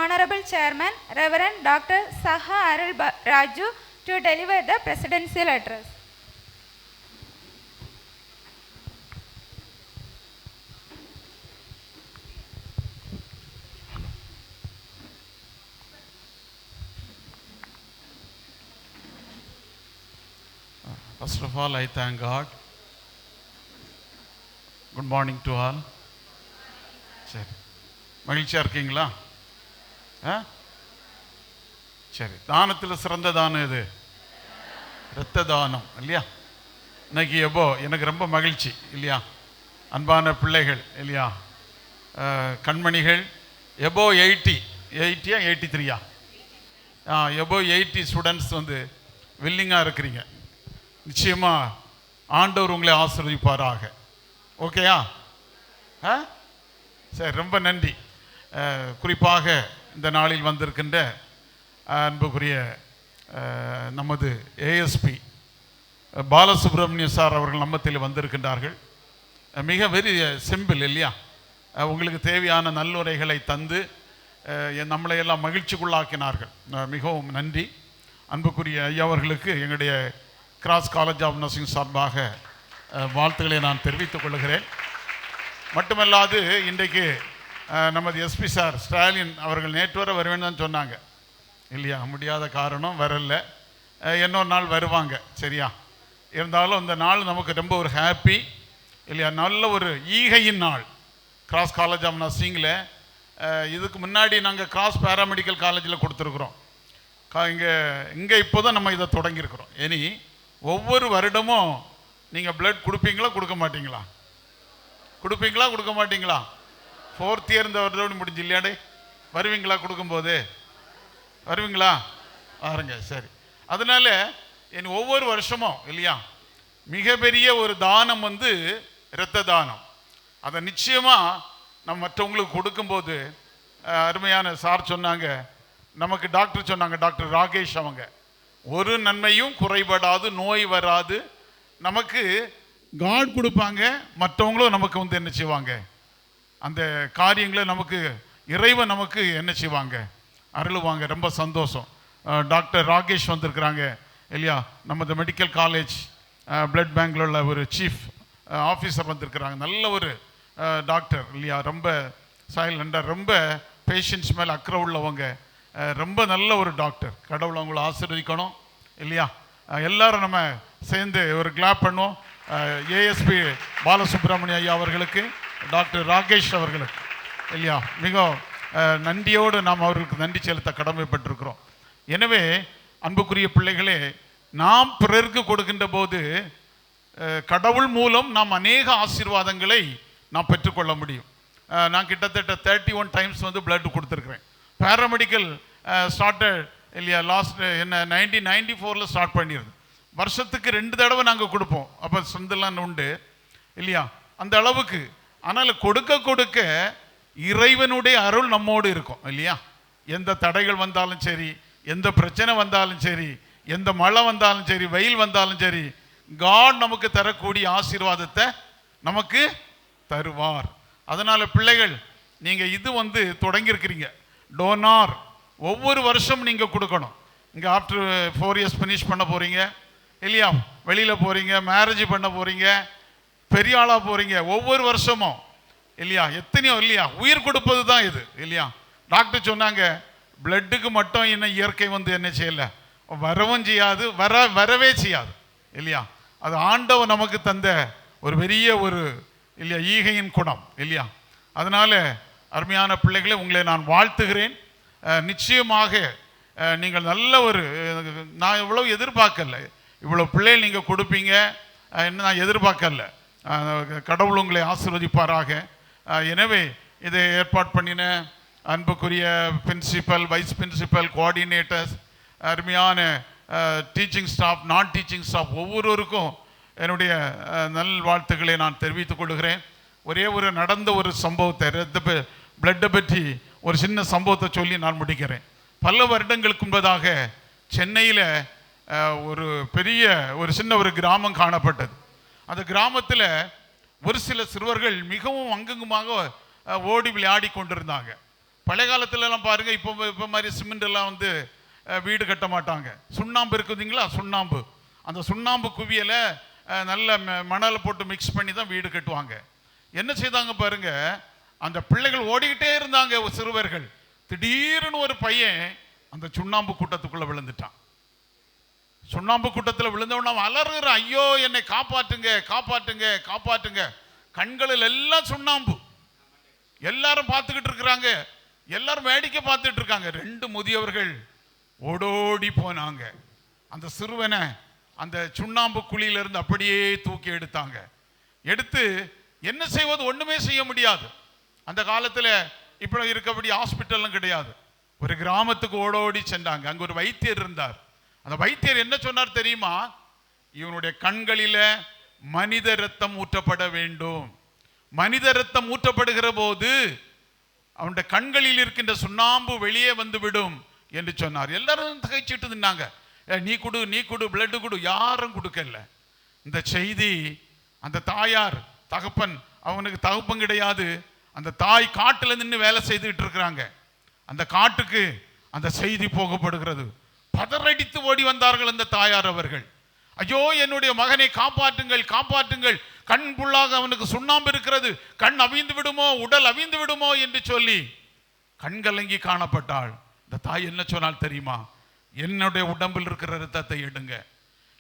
Honorable Chairman, Reverend Dr. Saha Arul Raju to deliver the presidential address. First of all, I thank God. Good morning to all. சரி, மகிழ்ச்சியாக இருக்கீங்களா? சரி, தானத்தில் சிறந்த தானம் எது? இரத்த தானம் இல்லையா? இன்னைக்கு எனக்கு ரொம்ப மகிழ்ச்சி இல்லையா? அன்பான பிள்ளைகள் இல்லையா, கண்மணிகள் எபோ 80 83 எபோ 80 ஸ்டூடெண்ட்ஸ் வில்லிங்காக இருக்கிறீங்க. நிச்சயமாக ஆண்டவர் உங்களை ஆசீர்வதிப்பாராக. ஓகேயா? சரி, ரொம்ப நன்றி. குறிப்பாக இந்த நாளில் வந்திருக்கின்ற அன்புக்குரிய நமது ஏஎஸ்பி பாலசுப்ரமணிய சார் அவர்கள் நம்மத்தில் வந்திருக்கின்றார்கள். மிக வெரி சிம்பிள் இல்லையா, உங்களுக்கு தேவையான நல்லுரைகளை தந்து நம்மளையெல்லாம் மகிழ்ச்சிக்குள்ளாக்கினார்கள். மிகவும் நன்றி. அன்புக்குரிய ஐயா அவர்களுக்கு எங்களுடைய கிராஸ் காலேஜ் ஆஃப் நர்சிங் சார்பாக வாழ்த்துக்களை நான் தெரிவித்துக் கொள்கிறேன். மட்டுமல்லாது இன்றைக்கு நமது எஸ்பி சார் ஸ்டாலின் அவர்கள் நேற்று வர வருவேன்னு தான் சொன்னாங்க இல்லையா, முடியாத காரணம் வரல, இன்னொரு நாள் வருவாங்க சரியா. இருந்தாலும் இந்த நாள் நமக்கு ரொம்ப ஒரு ஹாப்பி இல்லையா, நல்ல ஒரு ஈகையின் நாள். கிராஸ் காலேஜ் ஆஃப் நர்சிங்கில் இதுக்கு முன்னாடி நாங்கள் கிராஸ் பேராமெடிக்கல் காலேஜில் கொடுத்துருக்குறோம். இங்கே இப்போ தான் நம்ம இதை தொடங்கியிருக்கிறோம். இனி ஒவ்வொரு வருடமும் நீங்கள் பிளட் கொடுப்பீங்களா கொடுக்க மாட்டீங்களா? கொடுப்பீங்களா கொடுக்க மாட்டீங்களா? 4th இயர் இந்த வருடம் முடிஞ்சு இல்லையாடே, வருவீங்களா? கொடுக்கும்போது வருவீங்களா? பாருங்க. சரி, அதனால இனி ஒவ்வொரு வருஷமும் இல்லையா, மிகப்பெரிய ஒரு தானம் இரத்த தானம். அதை நிச்சயமாக நம்ம மற்றவங்களுக்கு கொடுக்கும்போது, அருமையான சார் சொன்னாங்க, நமக்கு டாக்டர் சொன்னாங்க, டாக்டர் ராகேஷ் அவங்க, ஒரு நன்மையும் குறைபடாது, நோய் வராது, நமக்கு காட் கொடுப்பாங்க, மற்றவங்களும் நமக்கு என்ன செய்வாங்க, அந்த காரியங்களை நமக்கு இறைவன் நமக்கு என்ன செய்வாங்க, அருளுவாங்க. ரொம்ப சந்தோஷம். டாக்டர் ராகேஷ் வந்திருக்கிறாங்க இல்லையா, நமது மெடிக்கல் காலேஜ் பிளட் பேங்கில் உள்ள ஒரு சீஃப் ஆஃபீஸர் வந்திருக்கிறாங்க. நல்ல ஒரு டாக்டர் இல்லையா, ரொம்ப சைலண்டாக, ரொம்ப பேஷண்ட்ஸ் மேலே அக்கறை உள்ளவங்க, ரொம்ப நல்ல ஒரு டாக்டர். கடவுள் அவங்கள ஆசீர்வதிக்கணும் இல்லையா. எல்லாரும் நம்ம சேர்ந்து ஒரு கிளாப் பண்ணுவோம். ஏஎஸ்பி பாலசுப்ரமணிய ஐயா அவர்களுக்கு, டாக்டர் ராகேஷ் அவர்களுக்கு இல்லையா, மிக நன்றியோடு நாம் அவர்களுக்கு நன்றி செலுத்த கடமைப்பட்டிருக்கிறோம். எனவே அன்புக்குரிய பிள்ளைகளே, நாம் பிறருக்கு கொடுக்கின்ற போது கடவுள் மூலம் நாம் அநேக ஆசீர்வாதங்களை நாம் பெற்றுக்கொள்ள முடியும். நான் கிட்டத்தட்ட 31 டைம்ஸ் பிளட் கொடுத்துருக்குறேன். பேராமெடிக்கல் ஸ்டார்டட் இல்லையா, லாஸ்ட் 1994 ஸ்டார்ட் பண்ணிடுது. வருஷத்துக்கு 2 தடவை நாங்கள் கொடுப்போம். அப்போ சொந்தெல்லாம் உண்டு இல்லையா, அந்த அளவுக்கு. ஆனால் கொடுக்க கொடுக்க இறைவனுடைய அருள் நம்மோடு இருக்கும் இல்லையா. எந்த தடைகள் வந்தாலும் சரி, எந்த பிரச்சனை வந்தாலும் சரி, எந்த மழை வந்தாலும் சரி, வெயில் வந்தாலும் சரி, காட் நமக்கு தரக்கூடிய ஆசீர்வாதத்தை நமக்கு தருவார். அதனால் பிள்ளைகள், நீங்கள் இது தொடங்கியிருக்கிறீங்க டோனார். ஒவ்வொரு வருஷம் நீங்கள் கொடுக்கணும். இங்கே ஆஃப்டர் 4 இயர்ஸ் ஃபினிஷ் பண்ண போகிறீங்க இல்லையா, வெளியில் போகிறீங்க, மேரேஜ் பண்ண போகிறீங்க, பெரிய ஆளாக போகிறீங்க, ஒவ்வொரு வருஷமும் இல்லையா, எத்தனையோ இல்லையா, உயிர் கொடுப்பது தான் இது இல்லையா. டாக்டர் சொன்னாங்க, பிளட்டுக்கு மட்டும் இன்னும் இயற்கை என்ன செய்யலை, வரவும் செய்யாது, வரவே செய்யாது இல்லையா. அது ஆண்டவன் நமக்கு தந்த ஒரு பெரிய ஒரு இல்லையா ஈகையின் குணம் இல்லையா. அதனால் அருமையான பிள்ளைகளை, உங்களை நான் வாழ்த்துகிறேன். நிச்சயமாக நீங்கள் நல்ல ஒரு, நான் இவ்வளோ எதிர்பார்க்கல, இவ்வளோ பிள்ளைகள் நீங்கள் கொடுப்பீங்க என்ன நான் எதிர்பார்க்கல. கடவுள் உங்களை ஆசீர்வதிப்பாராக. எனவே இதை ஏற்பாடு பண்ணின அன்புக்குரிய பிரின்சிபல், வைஸ் பிரின்சிபல், கோஆர்டினேட்டர்ஸ், அருமையான டீச்சிங் ஸ்டாஃப், நான் டீச்சிங் ஸ்டாஃப் ஒவ்வொருவருக்கும் என்னுடைய நல்வாழ்த்துக்களை நான் தெரிவித்துக் கொள்கிறேன். ஒரே ஒரு நடந்த ஒரு சம்பவத்தை, பிளட்டை பற்றி ஒரு சின்ன சம்பவத்தை சொல்லி நான் முடிக்கிறேன். பல வருடங்களுக்கு முன்பதாக சென்னையில் ஒரு பெரிய ஒரு சின்ன ஒரு கிராமம் காணப்பட்டது. அந்த கிராமத்தில் ஒரு சில சிறுவர்கள் மிகவும் அங்கங்குமாக ஓடி விளையாடி கொண்டிருந்தாங்க. பழைய காலத்துலலாம் பாருங்க, இப்போ மாதிரி சிமெண்ட் எல்லாம் வந்து வீடு கட்ட மாட்டாங்க. சுண்ணாம்பு இருக்குதுங்களா, சுண்ணாம்பு, அந்த சுண்ணாம்பு குவியலை நல்ல மணலை போட்டு மிக்ஸ் பண்ணி தான் வீடு கட்டுவாங்க. என்ன செய்தாங்க பாருங்க, அந்த பிள்ளைகள் ஓடிக்கிட்டே இருந்தாங்க, சிறுவர்கள். திடீர்னு ஒரு பையன் அந்த சுண்ணாம்பு கூட்டத்துக்குள்ள விழுந்துட்டான். சுண்ணாம்பு கூட்டத்தில் விழுந்தவன் அவன் அலறுகிறான், ஐயோ என்னை காப்பாற்றுங்க காப்பாற்றுங்க காப்பாற்றுங்க. கண்களில் எல்லாம் சுண்ணாம்பு, எல்லாரும் பார்த்துக்கிட்டு இருக்கிறாங்க, எல்லாரும் வேடிக்கை பார்த்துட்டு இருக்காங்க. 2 முதியவர்கள் ஓடோடி போனாங்க. அந்த சிறுவனை அந்த சுண்ணாம்பு குழியிலிருந்து அப்படியே தூக்கி எடுத்தாங்க. எடுத்து என்ன செய்வது, ஒண்ணுமே செய்ய முடியாது. அந்த காலத்தில் இப்போ இருக்கபடி ஹாஸ்பிட்டலும் கிடையாது. ஒரு கிராமத்துக்கு ஓடோடி சென்றாங்க. அங்க ஒரு வைத்தியர் இருந்தார். அந்த வைத்தியர் என்ன சொன்னார் தெரியுமா, இவனுடைய கண்களில மனித ரத்தம் ஊற்றப்பட வேண்டும். மனித ரத்தம் ஊற்றப்படுகிற போது அவனுடைய கண்களில் இருக்கின்ற சுண்ணாம்பு வெளியே வந்து விடும் என்று சொன்னார். எல்லாரும் தகைச்சிட்டு நின்னாங்க. நீ கொடு நீ கொடு, பிளட் கொடு. யாரும் கொடுக்கல. இந்த செய்தி அந்த தாயார், தகப்பன், அவனுக்கு தகப்பன் கிடையாது. அந்த தாய் காட்டுல நின்று வேலை செய்துட்டு இருக்கிறாங்க. அந்த காட்டுக்கு அந்த செய்தி போகப்படுகிறது. பதறடித்து ஓடி வந்தார்கள் அந்த தாயார் அவர்கள். ஐயோ என்னுடைய மகனை காப்பாற்றுங்கள் காப்பாற்றுங்கள், கண் புள்ளாக அவனுக்கு சுண்ணாம்பு இருக்கிறது, கண் அவிழ்ந்து விடுமோ, உடல் அவிழ்ந்து விடுமோ என்று சொல்லி கண்கலங்கி காணப்பட்டாள். இந்த தாய் என்ன சொன்னால் தெரியுமா, என்னுடைய உடம்பில் இருக்கிற இரத்தத்தை எடுங்க,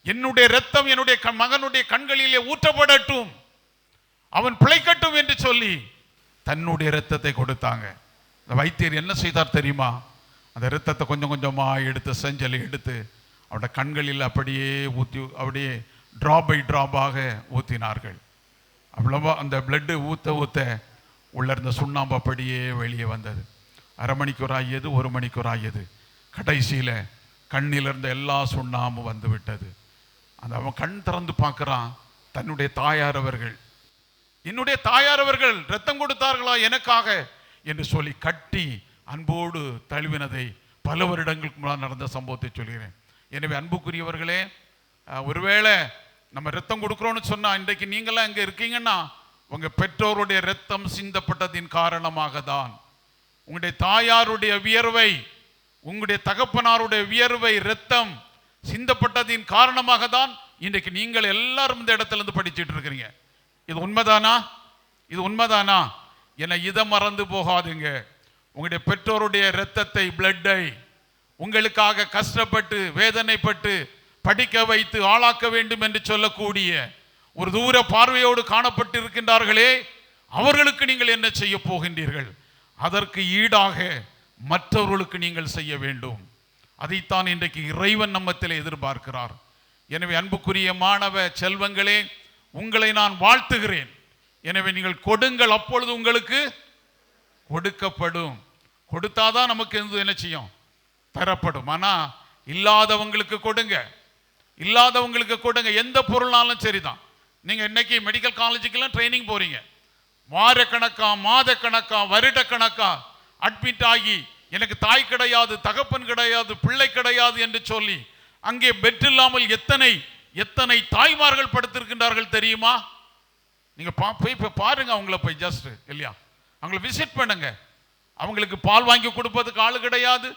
என்னுடைய இரத்தம் என்னுடைய மகனுடைய கண்களிலே ஊற்றப்படட்டும், அவன் பிழைக்கட்டும் என்று சொல்லி தன்னுடைய இரத்தத்தை கொடுத்தாங்க. இந்த வைத்தியர் என்ன செய்தார் தெரியுமா, அந்த இரத்தத்தை கொஞ்சம் கொஞ்சமா எடுத்து செஞ்சலை எடுத்து அவருடைய கண்களில் அப்படியே ஊற்றி, அப்படியே ட்ராப் பை ட்ராப்பாக ஊற்றினார்கள். அவ்வளவா அந்த பிளட்டு ஊற்ற ஊற்ற உள்ள இருந்த சுண்ணாம்பு அப்படியே வெளியே வந்தது. 1/2 மணிக்கூர் ஆகியது, 1 மணிக்கூர் ஆகியது. கடைசியில் கண்ணில் இருந்த எல்லா சுண்ணாம்பும் வந்து விட்டது. அந்த அவன் கண் திறந்து பார்க்குறான், தன்னுடைய தாயார் அவர்கள், என்னுடைய தாயார் அவர்கள் ரத்தம் கொடுத்தார்களா எனக்காக என்று சொல்லி கட்டி அன்போடு தழுவினதை பல வருடங்களுக்கு முன்னால் நடந்த சம்பவத்தை சொல்கிறேன். எனவே அன்புக்குரியவர்களே, ஒருவேளை நம்ம ரத்தம் கொடுக்குறோன்னு சொன்னா, இன்றைக்கு நீங்களாம் இங்கே இருக்கீங்கன்னா உங்கள் பெற்றோருடைய ரத்தம் சிந்தப்பட்டதின் காரணமாக தான். உங்களுடைய தாயாருடைய வியர்வை, உங்களுடைய தகப்பனாருடைய வியர்வை, ரத்தம் சிந்தப்பட்டதின் காரணமாக தான் இன்றைக்கு நீங்கள் எல்லாரும் இந்த இடத்துல இருந்து படிச்சுட்டு இருக்கிறீங்க. இது உண்மைதானா? இது உண்மைதானா? என இதை மறந்து போகாதுங்க. உங்களுடைய பெற்றோருடைய இரத்தத்தை, பிளட்டை உங்களுக்காக கஷ்டப்பட்டு வேதனைப்பட்டு படிக்க வைத்து ஆளாக்க வேண்டும் என்று சொல்லக்கூடிய ஒரு தூர பார்வையோடு காணப்பட்டு இருக்கின்றார்களே, அவர்களுக்கு நீங்கள் என்ன செய்ய போகின்றீர்கள்? அதற்கு ஈடாக மற்றவர்களுக்கு நீங்கள் செய்ய வேண்டும். அதைத்தான் இன்றைக்கு இறைவன் நம்மத்தில் எதிர்பார்க்கிறார். எனவே அன்புக்குரிய மாணவ செல்வங்களே, உங்களை நான் வாழ்த்துகிறேன். எனவே நீங்கள் கொடுங்கள், அப்பொழுது உங்களுக்கு கொடுக்கப்படும். கொடுத்தாதான் நமக்கு என்ன செய்யும், தரப்படும். ஆனால் இல்லாதவங்களுக்கு கொடுங்க, இல்லாதவங்களுக்கு கொடுங்க. எந்த பொருள்னாலும் சரிதான். நீங்கள் இன்னைக்கு மெடிக்கல் காலேஜுக்கெல்லாம் ட்ரைனிங் போறீங்க, வாரக்கணக்கா மாதக்கணக்கா வருடக்கணக்கா அட்மிட் ஆகி எனக்கு தாய் கிடையாது, தகப்பன் கிடையாது, பிள்ளை கிடையாது என்று சொல்லி அங்கே பெட் இல்லாமல் எத்தனை எத்தனை தாய்மார்கள் படுத்திருக்கின்றார்கள் தெரியுமா? நீங்க போய் பாருங்க, அவங்கள போய் ஜஸ்ட் இல்லையா, அவங்கள விசிட் பண்ணுங்க. அவங்களுக்கு பால் வாங்கி கொடுப்பதுக்கு ஆள் கிடையாது,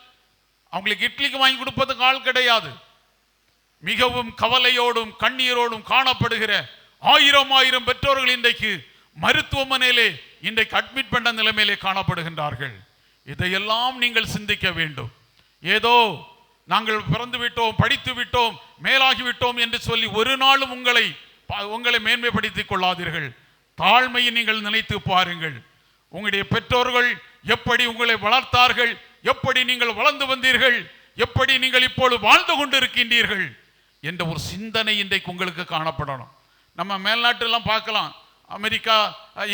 அவங்களுக்கு இட்லிக்கு வாங்கி கொடுப்பதுக்கு ஆள் கிடையாது. மிகவும் கவலையோடும் கண்ணீரோடும் காணப்படுகிற 1000 பெற்றோர்கள் இன்றைக்கு மருத்துவமனையிலே இன்றைக்கு அட்மிட் பண்ண நிலைமையிலே காணப்படுகின்றார்கள். இதையெல்லாம் நீங்கள் சிந்திக்க வேண்டும். ஏதோ நாங்கள் பிறந்து விட்டோம், படித்து விட்டோம், மேலாகி விட்டோம் என்று சொல்லி ஒரு நாளும் உங்களை மேன்மைப்படுத்திக் கொள்ளாதீர்கள். தாழ்மையை நீங்கள் நினைத்து பாருங்கள். உங்களுடைய பெற்றோர்கள் எப்படி உங்களை வளர்த்தார்கள், எப்படி நீங்கள் வளர்ந்து வந்தீர்கள், எப்படி நீங்கள் இப்பொழுது வாழ்ந்து கொண்டிருக்கின்றீர்கள் என்ற ஒரு சிந்தனை இன்றைக்கு உங்களுக்கு காணப்படணும். நம்ம மேல்நாட்டெல்லாம் பார்க்கலாம், அமெரிக்கா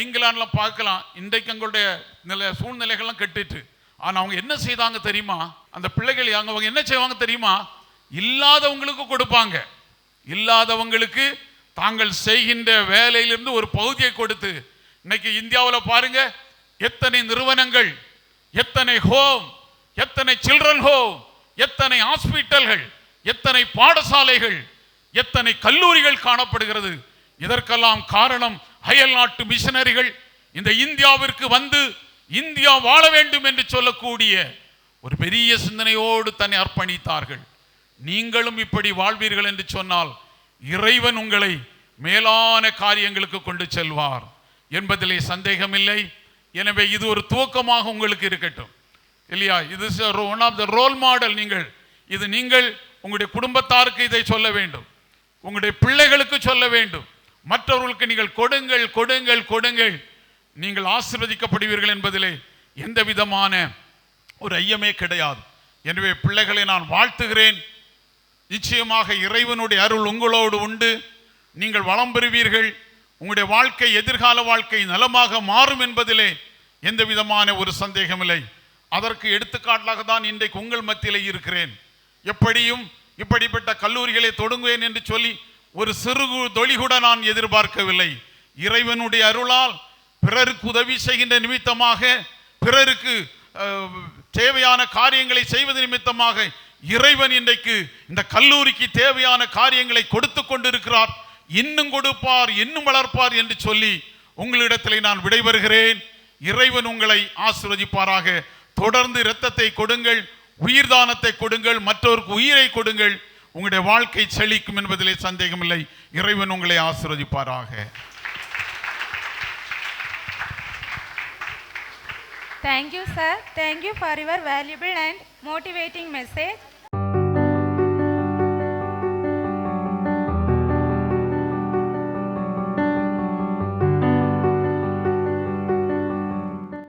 இங்கிலாந்துலாம் பார்க்கலாம். இன்றைக்கு எங்களுடைய சூழ்நிலைகள்லாம் கெட்டுட்டு, ஆனால் அவங்க என்ன செய்தாங்க தெரியுமா? அந்த பிள்ளைகள் அவங்க என்ன செய்வாங்க தெரியுமா? இல்லாதவங்களுக்கு கொடுப்பாங்க. இல்லாதவங்களுக்கு தாங்கள் செய்கின்ற வேலையிலிருந்து ஒரு பகுதியை கொடுத்து, இன்னைக்கு இந்தியாவில் பாருங்க, எத்தனை நிறுவனங்கள், எத்தனை ஹோம், எத்தனை சில்ட்ரன் ஹோம், எத்தனை ஹாஸ்பிட்டல்கள், எத்தனை பாடசாலைகள், எத்தனை கல்லூரிகள் காணப்படுகிறது. இதற்கெல்லாம் காரணம் அயல் நாட்டு மிஷனரிகள் இந்த இந்தியாவிற்கு வந்து இந்தியா வாழ வேண்டும் என்று சொல்லக்கூடிய ஒரு பெரிய சிந்தனையோடு தன்னை அர்ப்பணித்தார்கள். நீங்களும் இப்படி வாழ்வீர்கள் என்று சொன்னால் இறைவன் உங்களை மேலான காரியங்களுக்கு கொண்டு செல்வார் என்பதிலே சந்தேகமில்லை. எனவே இது ஒரு துவக்கமாக உங்களுக்கு இருக்கட்டும் இல்லையா? இது one of the role model. நீங்கள் உங்களுடைய குடும்பத்தாருக்கு இதை சொல்ல வேண்டும், உங்களுடைய பிள்ளைகளுக்கு சொல்ல வேண்டும், மற்றவர்களுக்கு நீங்கள் கொடுங்கள் கொடுங்கள் கொடுங்கள், நீங்கள் ஆசீர்வதிக்கப்படுவீர்கள் என்பதிலே எந்த விதமான ஒரு ஐயமே கிடையாது. எனவே பிள்ளைகளை நான் வாழ்த்துகிறேன். நிச்சயமாக இறைவனுடைய அருள் உங்களோடு உண்டு. நீங்கள் வளம் பெறுவீர்கள். உங்களுடைய வாழ்க்கை, எதிர்கால வாழ்க்கை நலமாக மாறும் என்பதிலே எந்த விதமான ஒரு சந்தேகமில்லை. அதற்கு எடுத்துக்காட்டாக தான் இன்றைக்கு உங்கள் மத்தியிலே இருக்கிறேன். எப்படியும் இப்படிப்பட்ட கல்லூரிகளை தொடங்குவேன் என்று சொல்லி ஒரு சிறு தொழி கூட நான் எதிர்பார்க்கவில்லை. இறைவனுடைய அருளால் பிறருக்கு உதவி செய்கின்ற நிமித்தமாக, பிறருக்கு தேவையான காரியங்களை செய்வது நிமித்தமாக இறைவன் இன்றைக்கு இந்த கல்லூரிக்கு தேவையான காரியங்களை கொடுத்து கொண்டிருக்கிறார். இன்னும் கொடுப்பார், இன்னும் வளர்ப்பார் என்று சொல்லி உங்களிடத்திலே நான் விடைபெறுகிறேன். இறைவன் உங்களை ஆசீர்வதிப்பாராக. தொடர்ந்து இரத்தத்தை கொடுங்கள், உயிர் தானத்தை கொடுங்கள், மற்றவருக்கு உயிரை கொடுங்கள். உங்களுடைய வாழ்க்கை செழிக்கும் என்பதிலே சந்தேகமில்லை. இறைவன் உங்களை ஆசீர்வதிப்பாராக. Thank you, sir. Thank you for your valuable and motivating message.